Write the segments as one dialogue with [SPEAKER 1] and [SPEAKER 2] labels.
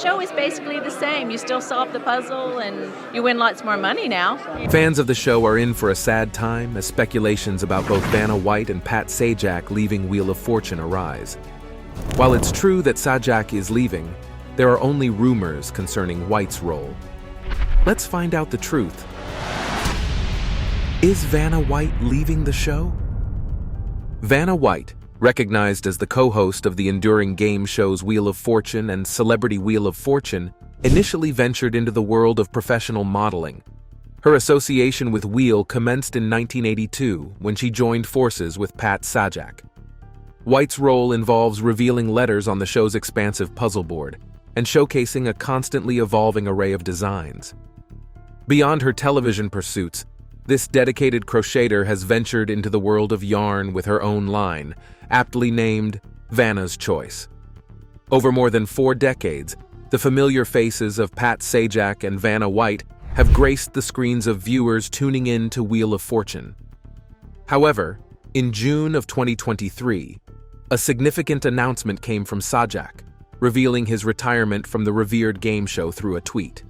[SPEAKER 1] Show is basically the same. You still solve the puzzle and you win lots more money now.
[SPEAKER 2] Fans of the show are in for a sad time as speculations about both Vanna White and Pat Sajak leaving Wheel of Fortune arise. While it's true that Sajak is leaving, there are only rumors concerning White's role. Let's find out the truth. Is Vanna White leaving the show? Vanna White, recognized as the co-host of the enduring game shows Wheel of Fortune and Celebrity Wheel of Fortune, initially ventured into the world of professional modeling. Her association with Wheel commenced in 1982 when she joined forces with Pat Sajak. White's role involves revealing letters on the show's expansive puzzle board and showcasing a constantly evolving array of designs. Beyond her television pursuits, this dedicated crocheter has ventured into the world of yarn with her own line, aptly named Vanna's Choice. Over more than 4 decades, the familiar faces of Pat Sajak and Vanna White have graced the screens of viewers tuning in to Wheel of Fortune. However, in June of 2023, a significant announcement came from Sajak, revealing his retirement from the revered game show through a tweet.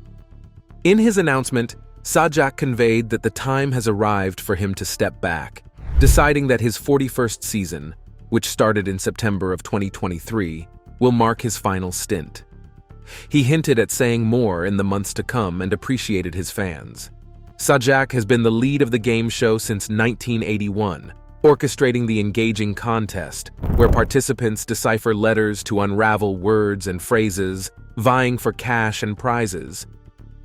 [SPEAKER 2] In his announcement, Sajak conveyed that the time has arrived for him to step back, deciding that his 41st season, which started in September of 2023, will mark his final stint. He hinted at saying more in the months to come and appreciated his fans. Sajak has been the lead of the game show since 1981, orchestrating the engaging contest, where participants decipher letters to unravel words and phrases, vying for cash and prizes.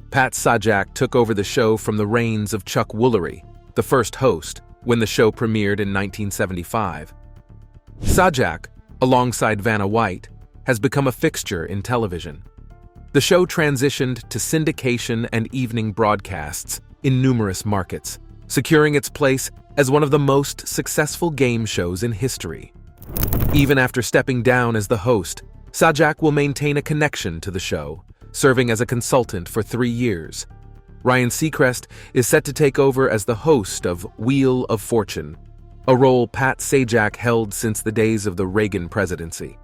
[SPEAKER 2] Pat Sajak took over the show from the reins of Chuck Woolery, the first host, when the show premiered in 1975. Sajak, alongside Vanna White, has become a fixture in television. The show transitioned to syndication and evening broadcasts in numerous markets, securing its place as one of the most successful game shows in history. Even after stepping down as the host, Sajak will maintain a connection to the show, serving as a consultant for 3 years. Ryan Seacrest is set to take over as the host of Wheel of Fortune, a role Pat Sajak held since the days of the Reagan presidency.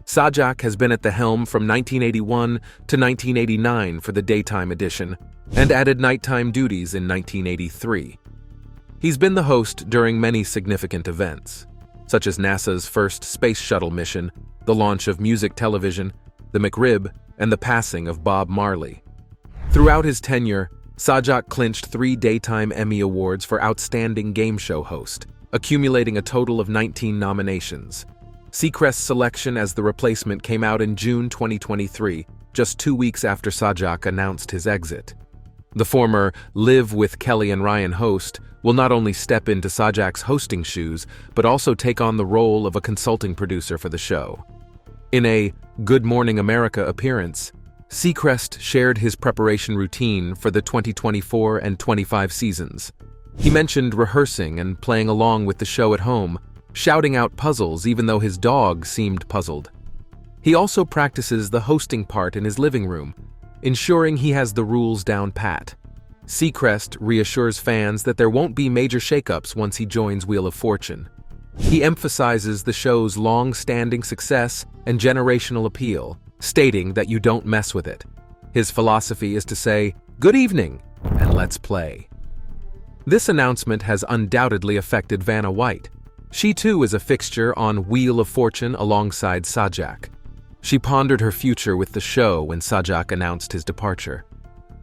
[SPEAKER 2] Sajak has been at the helm from 1981 to 1989 for the daytime edition and added nighttime duties in 1983. He's been the host during many significant events, such as NASA's first space shuttle mission, the launch of music television, the McRib, and the passing of Bob Marley. Throughout his tenure, Sajak clinched 3 Daytime Emmy Awards for Outstanding Game Show Host, accumulating a total of 19 nominations. Seacrest's selection as the replacement came out in June 2023, just 2 weeks after Sajak announced his exit. The former Live with Kelly and Ryan host will not only step into Sajak's hosting shoes, but also take on the role of a consulting producer for the show. In a Good Morning America appearance, Seacrest shared his preparation routine for the 2024 and 25 seasons. He mentioned rehearsing and playing along with the show at home, shouting out puzzles even though his dog seemed puzzled. He also practices the hosting part in his living room, ensuring he has the rules down pat. Seacrest reassures fans that there won't be major shakeups once he joins Wheel of Fortune. He emphasizes the show's long-standing success and generational appeal, stating that you don't mess with it. His philosophy is to say, "Good evening, and let's play." This announcement has undoubtedly affected Vanna White. She too is a fixture on Wheel of Fortune alongside Sajak. She pondered her future with the show when Sajak announced his departure.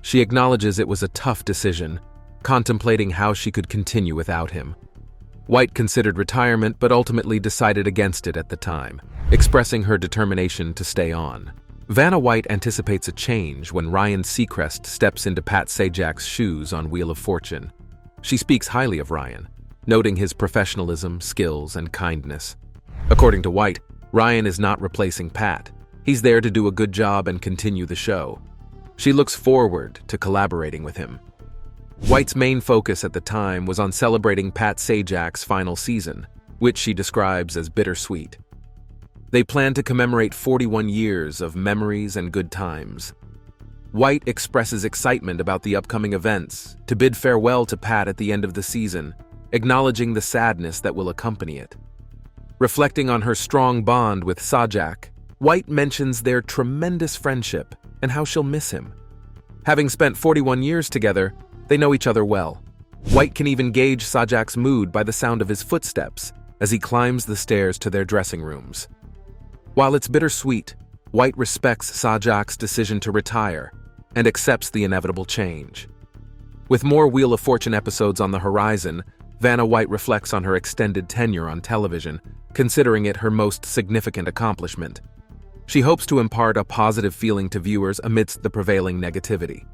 [SPEAKER 2] She acknowledges it was a tough decision, contemplating how she could continue without him. White considered retirement but ultimately decided against it at the time, expressing her determination to stay on. Vanna White anticipates a change when Ryan Seacrest steps into Pat Sajak's shoes on Wheel of Fortune. She speaks highly of Ryan, noting his professionalism, skills, and kindness. According to White, Ryan is not replacing Pat. He's there to do a good job and continue the show. She looks forward to collaborating with him. White's main focus at the time was on celebrating Pat Sajak's final season, which she describes as bittersweet. They plan to commemorate 41 years of memories and good times. White expresses excitement about the upcoming events, to bid farewell to Pat at the end of the season, acknowledging the sadness that will accompany it. Reflecting on her strong bond with Sajak, White mentions their tremendous friendship and how she'll miss him. Having spent 41 years together, they know each other well. White can even gauge Sajak's mood by the sound of his footsteps as he climbs the stairs to their dressing rooms. While it's bittersweet, White respects Sajak's decision to retire and accepts the inevitable change. With more Wheel of Fortune episodes on the horizon, Vanna White reflects on her extended tenure on television, considering it her most significant accomplishment. She hopes to impart a positive feeling to viewers amidst the prevailing negativity.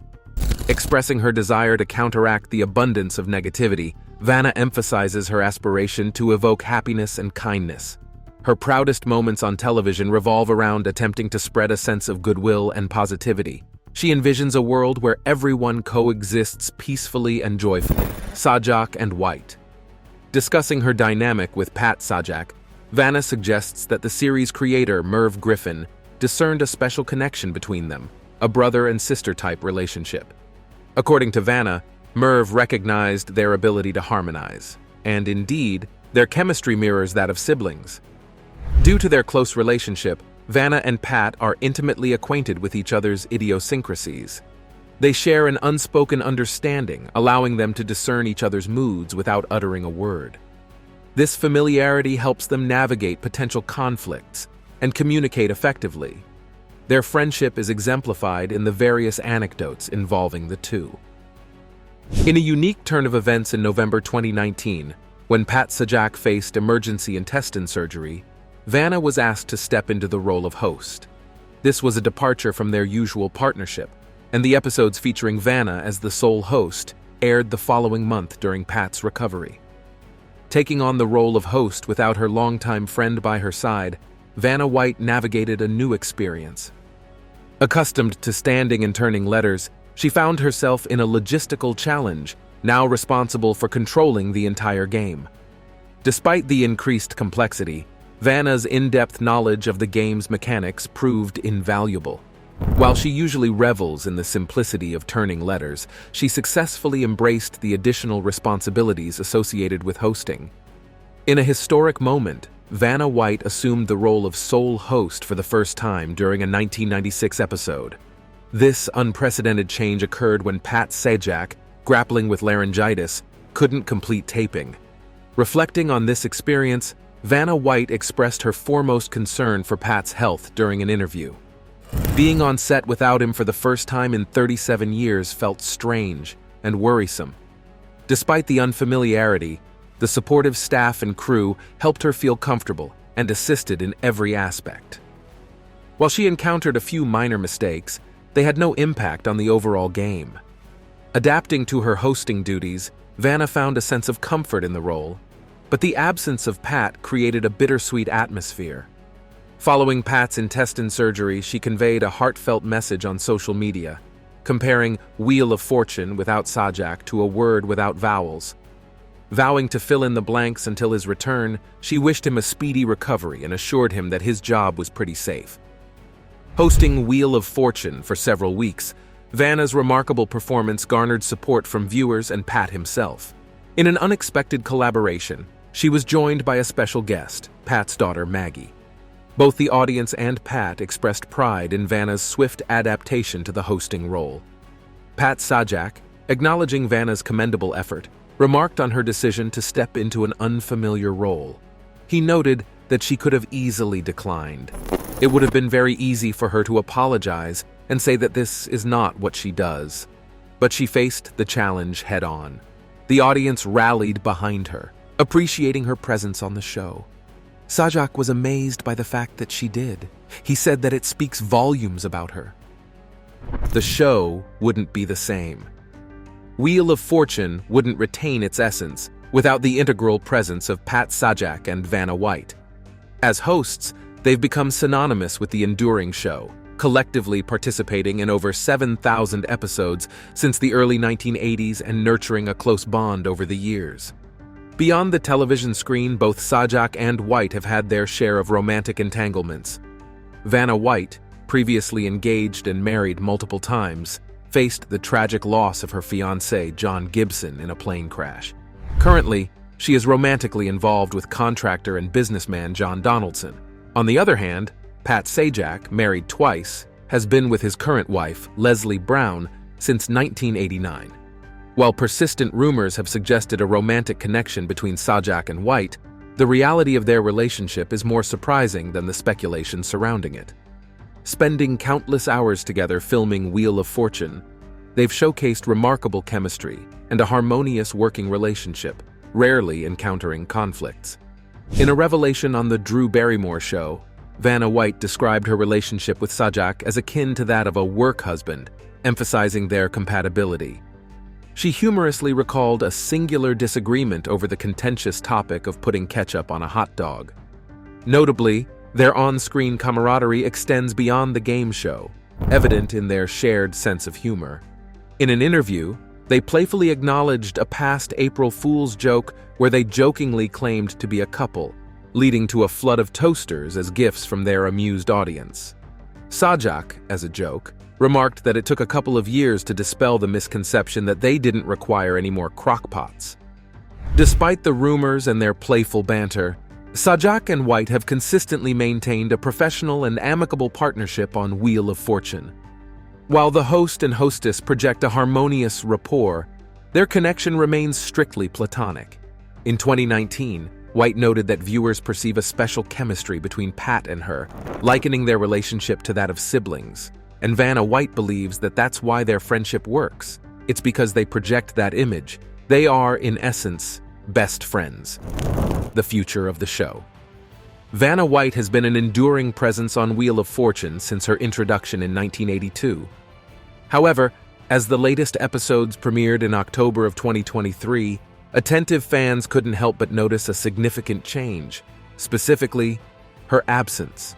[SPEAKER 2] Expressing her desire to counteract the abundance of negativity, Vanna emphasizes her aspiration to evoke happiness and kindness. Her proudest moments on television revolve around attempting to spread a sense of goodwill and positivity. She envisions a world where everyone coexists peacefully and joyfully. Sajak and White. Discussing her dynamic with Pat Sajak, Vanna suggests that the series creator, Merv Griffin, discerned a special connection between them, a brother and sister type relationship. According to Vanna, Merv recognized their ability to harmonize, and indeed, their chemistry mirrors that of siblings. Due to their close relationship, Vanna and Pat are intimately acquainted with each other's idiosyncrasies. They share an unspoken understanding, allowing them to discern each other's moods without uttering a word. This familiarity helps them navigate potential conflicts and communicate effectively. Their friendship is exemplified in the various anecdotes involving the two. In a unique turn of events in November 2019, when Pat Sajak faced emergency intestine surgery, Vanna was asked to step into the role of host. This was a departure from their usual partnership, and the episodes featuring Vanna as the sole host aired the following month during Pat's recovery. Taking on the role of host without her longtime friend by her side, Vanna White navigated a new experience. Accustomed to standing and turning letters, she found herself in a logistical challenge, now responsible for controlling the entire game. Despite the increased complexity, Vanna's in-depth knowledge of the game's mechanics proved invaluable. While she usually revels in the simplicity of turning letters, she successfully embraced the additional responsibilities associated with hosting. In a historic moment, Vanna White assumed the role of sole host for the first time during a 1996 episode. This unprecedented change occurred when Pat Sajak, grappling with laryngitis, couldn't complete taping. Reflecting on this experience, Vanna White expressed her foremost concern for Pat's health during an interview. Being on set without him for the first time in 37 years felt strange and worrisome. Despite the unfamiliarity, the supportive staff and crew helped her feel comfortable and assisted in every aspect. While she encountered a few minor mistakes, they had no impact on the overall game. Adapting to her hosting duties, Vanna found a sense of comfort in the role, but the absence of Pat created a bittersweet atmosphere. Following Pat's intestine surgery, she conveyed a heartfelt message on social media, comparing Wheel of Fortune without Sajak to a word without vowels. Vowing to fill in the blanks until his return, she wished him a speedy recovery and assured him that his job was pretty safe. Hosting Wheel of Fortune for several weeks, Vanna's remarkable performance garnered support from viewers and Pat himself. In an unexpected collaboration, she was joined by a special guest, Pat's daughter Maggie. Both the audience and Pat expressed pride in Vanna's swift adaptation to the hosting role. Pat Sajak, acknowledging Vanna's commendable effort, remarked on her decision to step into an unfamiliar role. He noted that she could have easily declined. It would have been very easy for her to apologize and say that this is not what she does. But she faced the challenge head-on. The audience rallied behind her, appreciating her presence on the show. Sajak was amazed by the fact that she did. He said that it speaks volumes about her. The show wouldn't be the same. Wheel of Fortune wouldn't retain its essence without the integral presence of Pat Sajak and Vanna White. As hosts, they've become synonymous with the enduring show, collectively participating in over 7,000 episodes since the early 1980s and nurturing a close bond over the years. Beyond the television screen, both Sajak and White have had their share of romantic entanglements. Vanna White, previously engaged and married multiple times, faced the tragic loss of her fiancé, John Gibson, in a plane crash. Currently, she is romantically involved with contractor and businessman John Donaldson. On the other hand, Pat Sajak, married twice, has been with his current wife, Leslie Brown, since 1989. While persistent rumors have suggested a romantic connection between Sajak and White, the reality of their relationship is more surprising than the speculation surrounding it. Spending countless hours together filming Wheel of Fortune, they've showcased remarkable chemistry and a harmonious working relationship, rarely encountering conflicts. In a revelation on The Drew Barrymore Show, Vanna White described her relationship with Sajak as akin to that of a work husband, emphasizing their compatibility. She humorously recalled a singular disagreement over the contentious topic of putting ketchup on a hot dog. Notably, their on-screen camaraderie extends beyond the game show, evident in their shared sense of humor. In an interview, they playfully acknowledged a past April Fool's joke where they jokingly claimed to be a couple, leading to a flood of toasters as gifts from their amused audience. Sajak, as a joke, remarked that it took a couple of years to dispel the misconception that they didn't require any more crockpots. Despite the rumors and their playful banter, Sajak and White have consistently maintained a professional and amicable partnership on Wheel of Fortune. While the host and hostess project a harmonious rapport, their connection remains strictly platonic. In 2019, White noted that viewers perceive a special chemistry between Pat and her, likening their relationship to that of siblings. And Vanna White believes that that's why their friendship works. It's because they project that image. They are, in essence, best friends. The future of the show. Vanna White has been an enduring presence on Wheel of Fortune since her introduction in 1982. However, as the latest episodes premiered in October of 2023, attentive fans couldn't help but notice a significant change, specifically, her absence.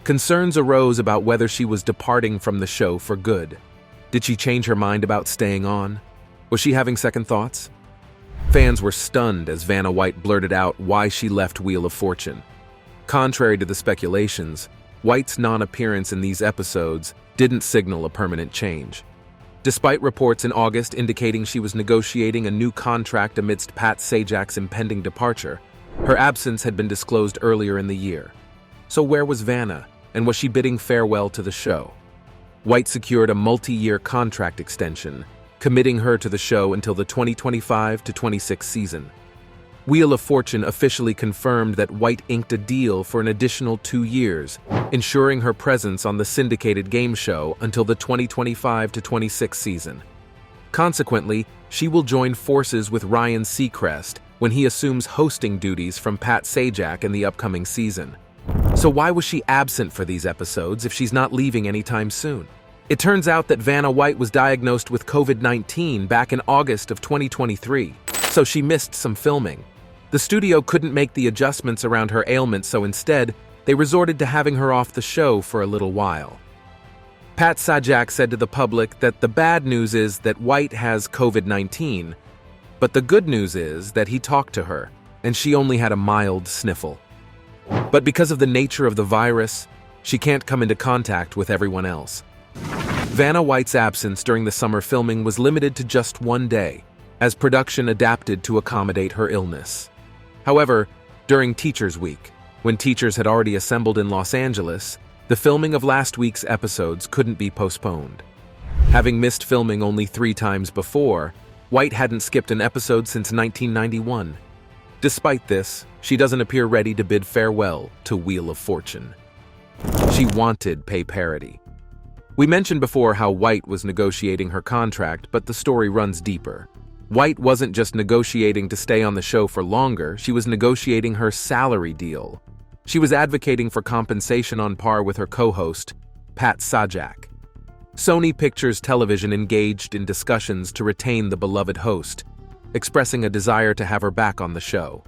[SPEAKER 2] Concerns arose about whether she was departing from the show for good. Did she change her mind about staying on? Was she having second thoughts? Fans were stunned as Vanna White blurted out why she left Wheel of Fortune. Contrary to the speculations, White's non-appearance in these episodes didn't signal a permanent change. Despite reports in August indicating she was negotiating a new contract amidst Pat Sajak's impending departure, her absence had been disclosed earlier in the year. So where was Vanna, and was she bidding farewell to the show? White secured a multi-year contract extension, committing her to the show until the 2025-26 season. Wheel of Fortune officially confirmed that White inked a deal for an additional 2 years, ensuring her presence on the syndicated game show until the 2025-26 season. Consequently, she will join forces with Ryan Seacrest when he assumes hosting duties from Pat Sajak in the upcoming season. So why was she absent for these episodes if she's not leaving anytime soon? It turns out that Vanna White was diagnosed with COVID-19 back in August of 2023, so she missed some filming. The studio couldn't make the adjustments around her ailment, so instead, they resorted to having her off the show for a little while. Pat Sajak said to the public that the bad news is that White has COVID-19, but the good news is that he talked to her, and she only had a mild sniffle. But because of the nature of the virus, she can't come into contact with everyone else. Vanna White's absence during the summer filming was limited to just 1 day, as production adapted to accommodate her illness. However, during Teachers Week, when teachers had already assembled in Los Angeles, the filming of last week's episodes couldn't be postponed. Having missed filming only 3 times before, White hadn't skipped an episode since 1991. Despite this, she doesn't appear ready to bid farewell to Wheel of Fortune. She wanted pay parity. We mentioned before how White was negotiating her contract, but the story runs deeper. White wasn't just negotiating to stay on the show for longer, she was negotiating her salary deal. She was advocating for compensation on par with her co-host, Pat Sajak. Sony Pictures Television engaged in discussions to retain the beloved host, expressing a desire to have her back on the show.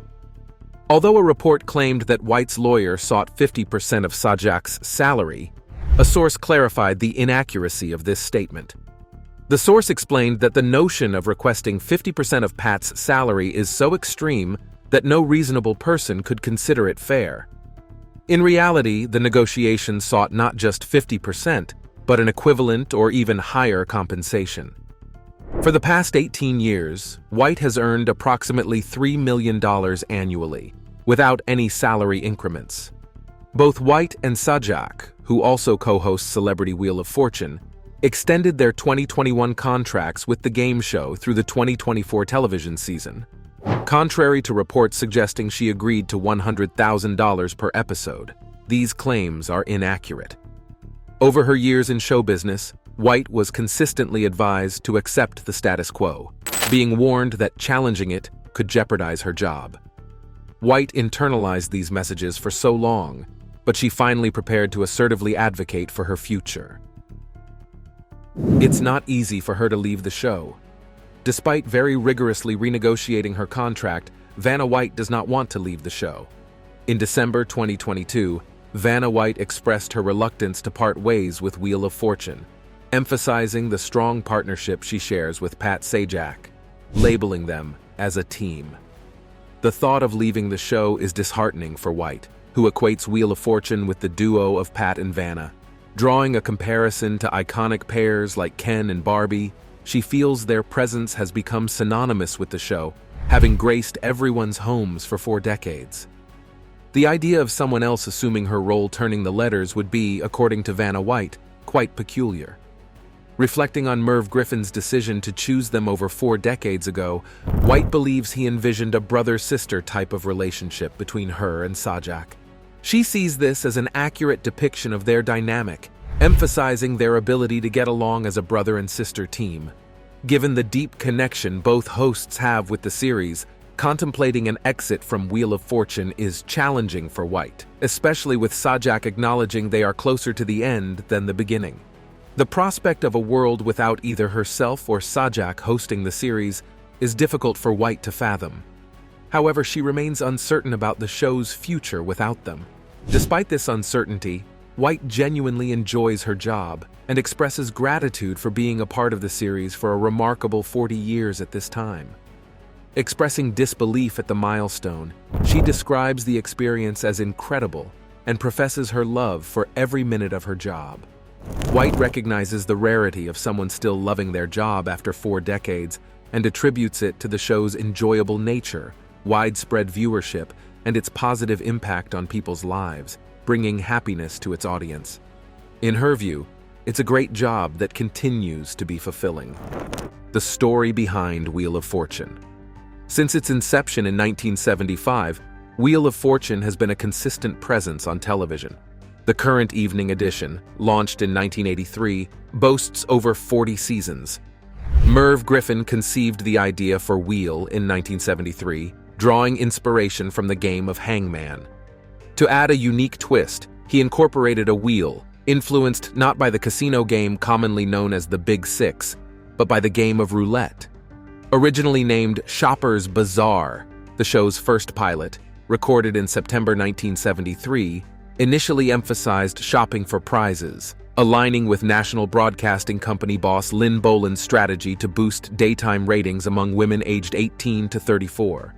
[SPEAKER 2] Although a report claimed that White's lawyer sought 50% of Sajak's salary, a source clarified the inaccuracy of this statement. The source explained that the notion of requesting 50% of Pat's salary is so extreme that no reasonable person could consider it fair. In reality, the negotiations sought not just 50%, but an equivalent or even higher compensation. For the past 18 years, White has earned approximately $3 million annually, without any salary increments. Both White and Sajak, who also co-hosts Celebrity Wheel of Fortune, extended their 2021 contracts with the game show through the 2024 television season, contrary to reports suggesting she agreed to $100,000 per episode. These claims are inaccurate. Over her years in show business, White was consistently advised to accept the status quo, being warned that challenging it could jeopardize her job. White internalized these messages for so long, but she finally prepared to assertively advocate for her future. It's not easy for her to leave the show. Despite very rigorously renegotiating her contract, Vanna White does not want to leave the show. In December 2022, Vanna White expressed her reluctance to part ways with Wheel of Fortune, emphasizing the strong partnership she shares with Pat Sajak, labeling them as a team. The thought of leaving the show is disheartening for White, who equates Wheel of Fortune with the duo of Pat and Vanna. Drawing a comparison to iconic pairs like Ken and Barbie, she feels their presence has become synonymous with the show, having graced everyone's homes for 4 decades. The idea of someone else assuming her role turning the letters would be, according to Vanna White, quite peculiar. Reflecting on Merv Griffin's decision to choose them over 4 decades ago, White believes he envisioned a brother-sister type of relationship between her and Sajak. She sees this as an accurate depiction of their dynamic, emphasizing their ability to get along as a brother and sister team. Given the deep connection both hosts have with the series, contemplating an exit from Wheel of Fortune is challenging for White, especially with Sajak acknowledging they are closer to the end than the beginning. The prospect of a world without either herself or Sajak hosting the series is difficult for White to fathom. However, she remains uncertain about the show's future without them. Despite this uncertainty, White genuinely enjoys her job and expresses gratitude for being a part of the series for a remarkable 40 years at this time. Expressing disbelief at the milestone, she describes the experience as incredible and professes her love for every minute of her job. White recognizes the rarity of someone still loving their job after 4 decades and attributes it to the show's enjoyable nature, widespread viewership, and its positive impact on people's lives, bringing happiness to its audience. In her view, it's a great job that continues to be fulfilling. The story behind Wheel of Fortune. Since its inception in 1975, Wheel of Fortune has been a consistent presence on television. The current evening edition, launched in 1983, boasts over 40 seasons. Merv Griffin conceived the idea for Wheel in 1973, drawing inspiration from the game of Hangman. To add a unique twist, he incorporated a wheel, influenced not by the casino game commonly known as the Big Six, but by the game of roulette. Originally named Shopper's Bazaar, the show's first pilot, recorded in September 1973, initially emphasized shopping for prizes, aligning with National Broadcasting Company boss Lynn Boland's strategy to boost daytime ratings among women aged 18 to 34.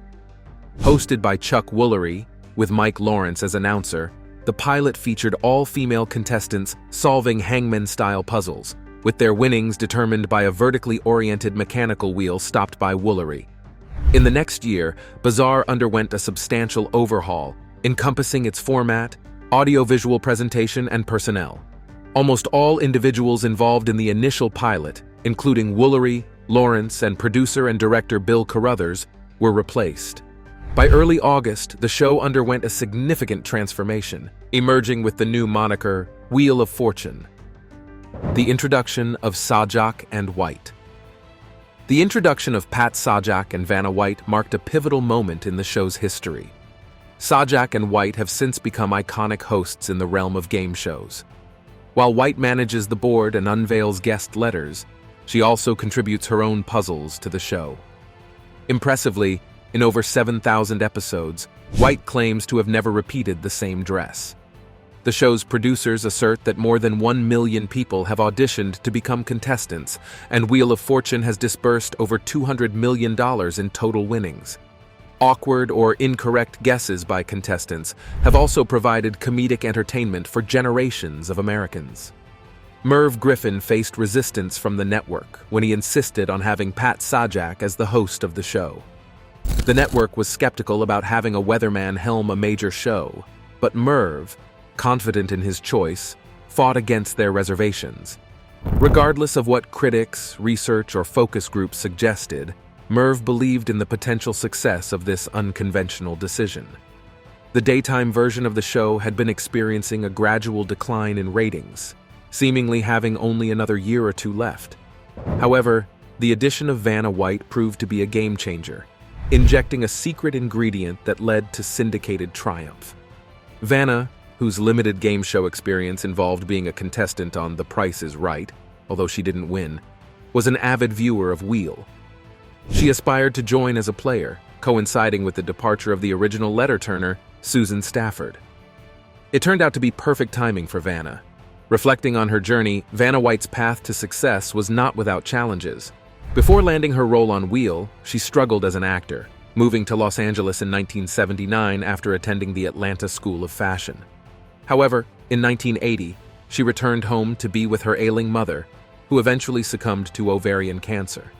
[SPEAKER 2] Hosted by Chuck Woolery, with Mike Lawrence as announcer, the pilot featured all-female contestants solving hangman-style puzzles, with their winnings determined by a vertically oriented mechanical wheel stopped by Woolery. In the next year, Bazaar underwent a substantial overhaul, encompassing its format, audiovisual presentation, and personnel. Almost all individuals involved in the initial pilot, including Woolery, Lawrence, and producer and director Bill Carruthers, were replaced. By early August, the show underwent a significant transformation, emerging with the new moniker Wheel of Fortune. The introduction of Sajak and White. The introduction of Pat Sajak and Vanna White marked a pivotal moment in the show's history. Sajak and White have since become iconic hosts in the realm of game shows. While White manages the board and unveils guest letters, she also contributes her own puzzles to the show. Impressively, in over 7,000 episodes, White claims to have never repeated the same dress. The show's producers assert that more than 1 million people have auditioned to become contestants, and Wheel of Fortune has disbursed over $200 million in total winnings. Awkward or incorrect guesses by contestants have also provided comedic entertainment for generations of Americans. Merv Griffin faced resistance from the network when he insisted on having Pat Sajak as the host of the show. The network was skeptical about having a weatherman helm a major show, but Merv, confident in his choice, fought against their reservations. Regardless of what critics, research, or focus groups suggested, Merv believed in the potential success of this unconventional decision. The daytime version of the show had been experiencing a gradual decline in ratings, seemingly having only another year or two left. However, the addition of Vanna White proved to be a game-changer, injecting a secret ingredient that led to syndicated triumph. Vanna, whose limited game show experience involved being a contestant on The Price is Right, although she didn't win, was an avid viewer of Wheel. She aspired to join as a player, coinciding with the departure of the original letter-turner, Susan Stafford. It turned out to be perfect timing for Vanna. Reflecting on her journey, Vanna White's path to success was not without challenges. Before landing her role on Wheel, she struggled as an actor, moving to Los Angeles in 1979 after attending the Atlanta School of Fashion. However, in 1980, she returned home to be with her ailing mother, who eventually succumbed to ovarian cancer.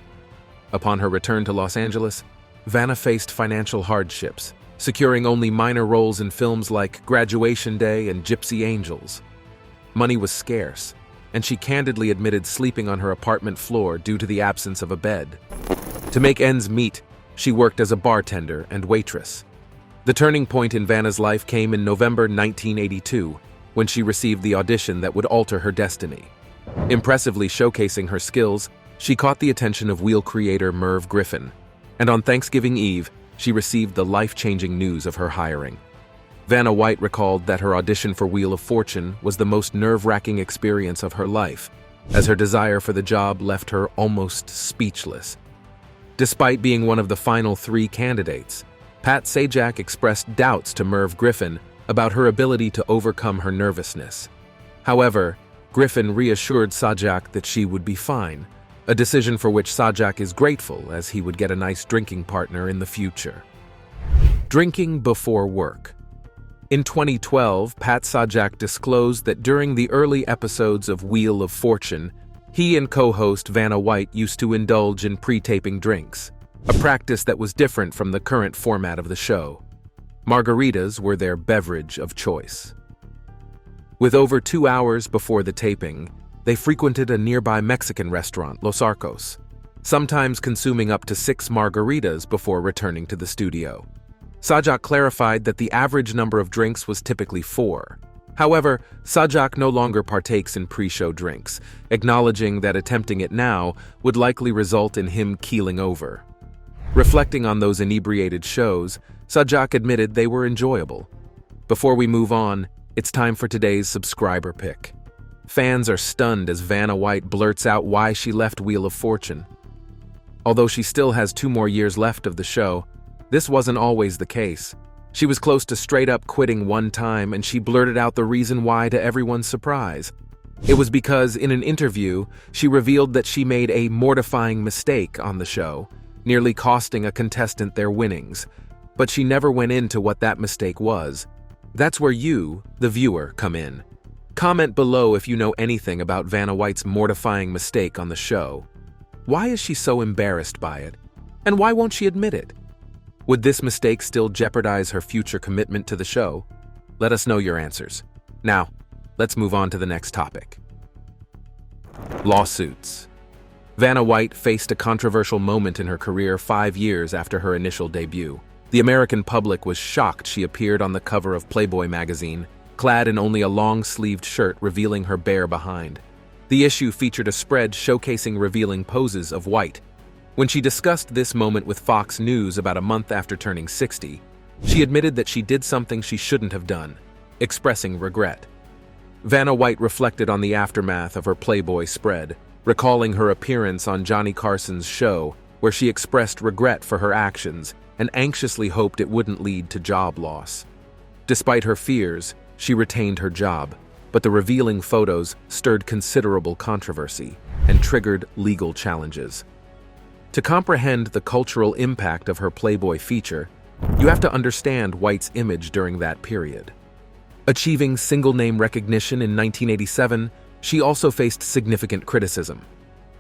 [SPEAKER 2] Upon her return to Los Angeles, Vanna faced financial hardships, securing only minor roles in films like Graduation Day and Gypsy Angels. Money was scarce, and she candidly admitted sleeping on her apartment floor due to the absence of a bed. To make ends meet, she worked as a bartender and waitress. The turning point in Vanna's life came in November 1982, when she received the audition that would alter her destiny. Impressively showcasing her skills, she caught the attention of Wheel creator Merv Griffin, and on Thanksgiving Eve, she received the life-changing news of her hiring. Vanna White recalled that her audition for Wheel of Fortune was the most nerve-wracking experience of her life, as her desire for the job left her almost speechless. Despite being one of the final 3 candidates, Pat Sajak expressed doubts to Merv Griffin about her ability to overcome her nervousness. However, Griffin reassured Sajak that she would be fine, a decision for which Sajak is grateful, as he would get a nice drinking partner in the future. Drinking before work. In 2012, Pat Sajak disclosed that during the early episodes of Wheel of Fortune, he and co-host Vanna White used to indulge in pre-taping drinks, a practice that was different from the current format of the show. Margaritas were their beverage of choice. With over 2 hours before the taping, they frequented a nearby Mexican restaurant, Los Arcos, sometimes consuming up to 6 margaritas before returning to the studio. Sajak clarified that the average number of drinks was typically 4. However, Sajak no longer partakes in pre-show drinks, acknowledging that attempting it now would likely result in him keeling over. Reflecting on those inebriated shows, Sajak admitted they were enjoyable. Before we move on, it's time for today's subscriber pick. Fans are stunned as Vanna White blurts out why she left Wheel of Fortune. Although she still has 2 more years left of the show, this wasn't always the case. She was close to straight up quitting one time, and she blurted out the reason why to everyone's surprise. It was because, in an interview, she revealed that she made a mortifying mistake on the show, nearly costing a contestant their winnings. But she never went into what that mistake was. That's where you, the viewer, come in. Comment below if you know anything about Vanna White's mortifying mistake on the show. Why is she so embarrassed by it? And why won't she admit it? Would this mistake still jeopardize her future commitment to the show? Let us know your answers. Now, let's move on to the next topic. Lawsuits. Vanna White faced a controversial moment in her career 5 years after her initial debut. The American public was shocked she appeared on the cover of Playboy magazine, clad in only a long-sleeved shirt revealing her bare behind. The issue featured a spread showcasing revealing poses of White. When she discussed this moment with Fox News about a month after turning 60, she admitted that she did something she shouldn't have done, expressing regret. Vanna White reflected on the aftermath of her Playboy spread, recalling her appearance on Johnny Carson's show, where she expressed regret for her actions and anxiously hoped it wouldn't lead to job loss. Despite her fears, she retained her job, but the revealing photos stirred considerable controversy and triggered legal challenges. To comprehend the cultural impact of her Playboy feature, you have to understand White's image during that period. Achieving single-name recognition in 1987, she also faced significant criticism.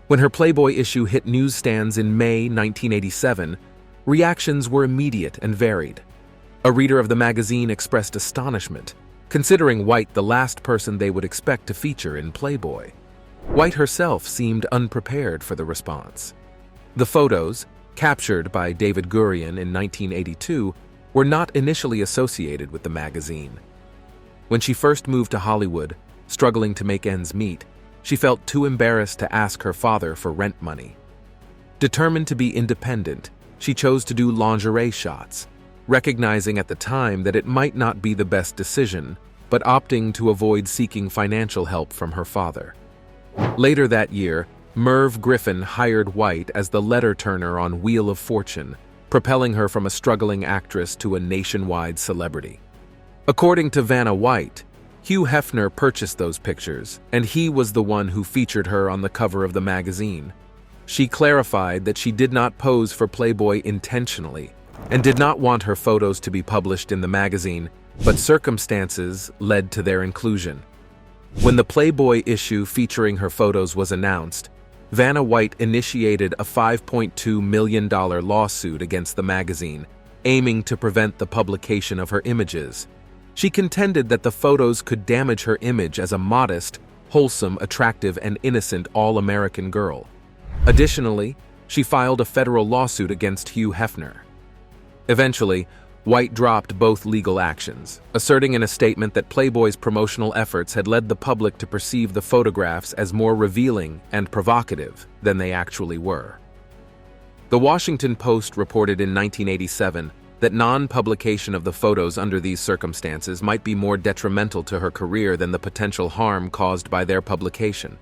[SPEAKER 2] When her Playboy issue hit newsstands in May 1987, reactions were immediate and varied. A reader of the magazine expressed astonishment, considering White the last person they would expect to feature in Playboy. White herself seemed unprepared for the response. The photos, captured by David Gurion in 1982, were not initially associated with the magazine. When she first moved to Hollywood, struggling to make ends meet, she felt too embarrassed to ask her father for rent money. Determined to be independent, she chose to do lingerie shots, recognizing at the time that it might not be the best decision, but opting to avoid seeking financial help from her father. Later that year, Merv Griffin hired White as the letter turner on Wheel of Fortune, propelling her from a struggling actress to a nationwide celebrity. According to Vanna White, Hugh Hefner purchased those pictures, and he was the one who featured her on the cover of the magazine. She clarified that she did not pose for Playboy intentionally and did not want her photos to be published in the magazine, but circumstances led to their inclusion. When the Playboy issue featuring her photos was announced, Vanna White initiated a $5.2 million lawsuit against the magazine, aiming to prevent the publication of her images. She contended that the photos could damage her image as a modest, wholesome, attractive, and innocent all-American girl. Additionally, she filed a federal lawsuit against Hugh Hefner. Eventually, White dropped both legal actions, asserting in a statement that Playboy's promotional efforts had led the public to perceive the photographs as more revealing and provocative than they actually were. The Washington Post reported in 1987 that non-publication of the photos under these circumstances might be more detrimental to her career than the potential harm caused by their publication.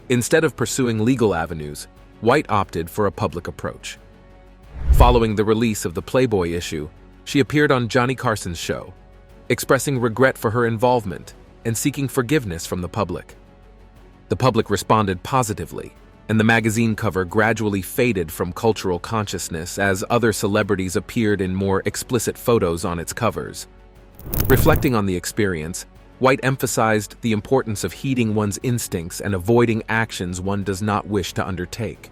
[SPEAKER 2] Instead of pursuing legal avenues, White opted for a public approach. Following the release of the Playboy issue, she appeared on Johnny Carson's show, expressing regret for her involvement and seeking forgiveness from the public. The public responded positively, and the magazine cover gradually faded from cultural consciousness as other celebrities appeared in more explicit photos on its covers. Reflecting on the experience, White emphasized the importance of heeding one's instincts and avoiding actions one does not wish to undertake.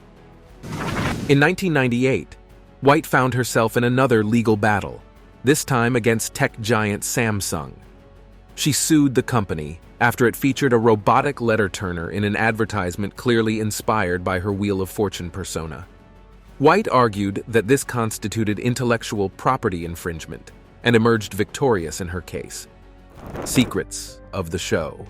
[SPEAKER 2] In 1998, White found herself in another legal battle, this time against tech giant Samsung. She sued the company after it featured a robotic letter turner in an advertisement clearly inspired by her Wheel of Fortune persona. White argued that this constituted intellectual property infringement and emerged victorious in her case. Secrets of the show.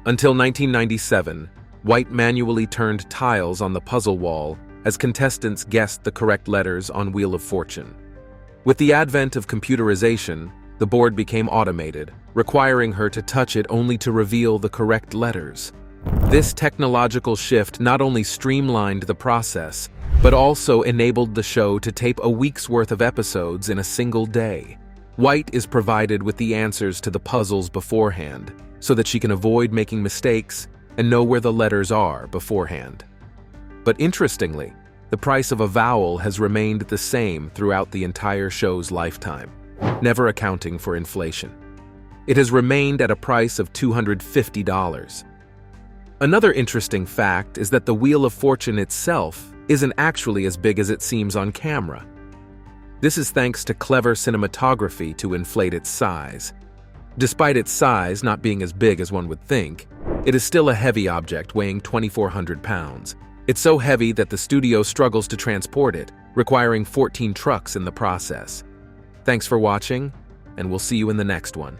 [SPEAKER 2] Until 1997, White manually turned tiles on the puzzle wall as contestants guessed the correct letters on Wheel of Fortune. With the advent of computerization, the board became automated, requiring her to touch it only to reveal the correct letters. This technological shift not only streamlined the process, but also enabled the show to tape a week's worth of episodes in a single day. White is provided with the answers to the puzzles beforehand, so that she can avoid making mistakes and know where the letters are beforehand. But interestingly, the price of a vowel has remained the same throughout the entire show's lifetime, never accounting for inflation. It has remained at a price of $250. Another interesting fact is that the Wheel of Fortune itself isn't actually as big as it seems on camera. This is thanks to clever cinematography to inflate its size. Despite its size not being as big as one would think, it is still a heavy object weighing 2,400 pounds. It's so heavy that the studio struggles to transport it, requiring 14 trucks in the process. Thanks for watching, and we'll see you in the next one.